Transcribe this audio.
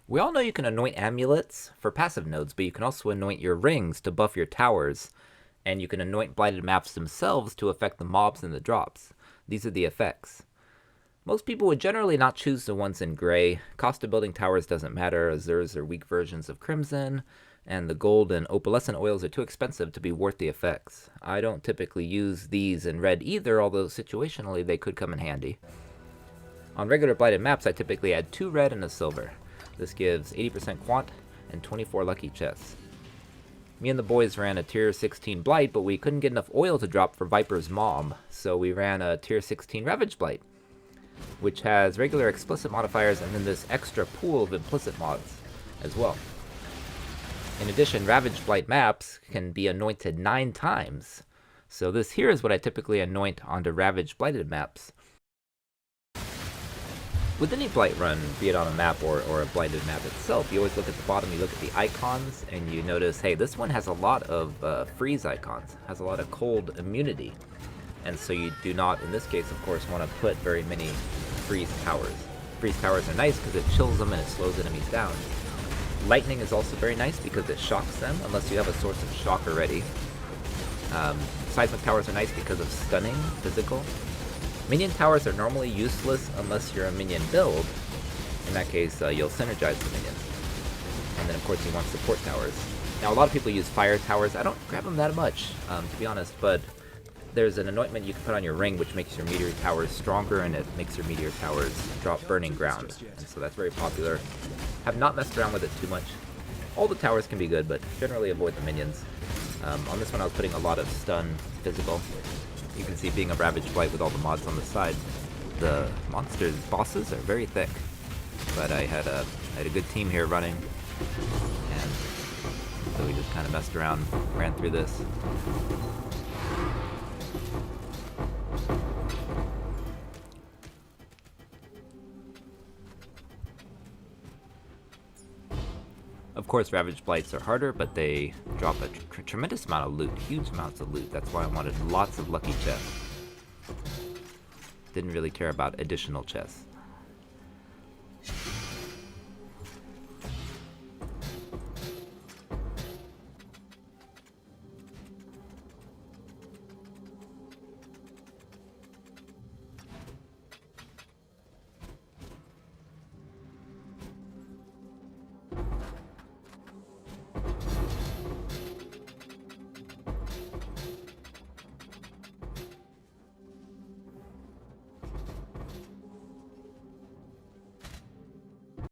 We all know you can anoint amulets for passive nodes, but you can also anoint your rings to buff your towers, and you can anoint blighted maps themselves to affect the mobs and the drops. These are the effects. Most people would generally not choose the ones in gray. Cost of building towers doesn't matter, as theirs are weak versions of crimson, and the gold and opalescent oils are too expensive to be worth the effects. I don't typically use these in red either, although situationally they could come in handy. On regular blighted maps, I typically add 2 red and a silver. This gives 80% quant and 24 lucky chests. Me and the boys ran a tier 16 blight, but we couldn't get enough oil to drop for Viper's mom, so we ran a tier 16 ravaged-blight, which has regular explicit modifiers and then this extra pool of implicit mods as well. In addition, ravaged-blight maps can be anointed 9 times, so this here is what I typically anoint onto ravaged-blighted maps. With any blight run, be it on a map or a blighted map itself, you always look at the bottom, you look at the icons, and you notice, hey, this one has a lot of freeze icons, has a lot of cold immunity. And so you do not, in this case, of course, want to put very many freeze towers. Freeze towers are nice because it chills them and it slows enemies down. Lightning is also very nice because it shocks them, unless you have a source of shock already. Seismic towers are nice because of stunning, physical. Minion towers are normally useless unless you're a minion build. In that case, you'll synergize the minions. And then, of course, you want support towers. Now, a lot of people use fire towers. I don't grab them that much, to be honest, but there's an anointment you can put on your ring which makes your meteor towers stronger, and it makes your meteor towers drop burning ground. And so that's very popular. Have not messed around with it too much. All the towers can be good, but generally avoid the minions. On this one, I was putting a lot of stun physical. You can see, being a ravaged blight with all the mods on the side, the monsters bosses are very thick. But I had a good team here running, and so we just kind of messed around, ran through this. Of course, ravaged blights are harder, but they drop a tremendous amount of loot, huge amounts of loot. That's why I wanted lots of lucky chests. Didn't really care about additional chests.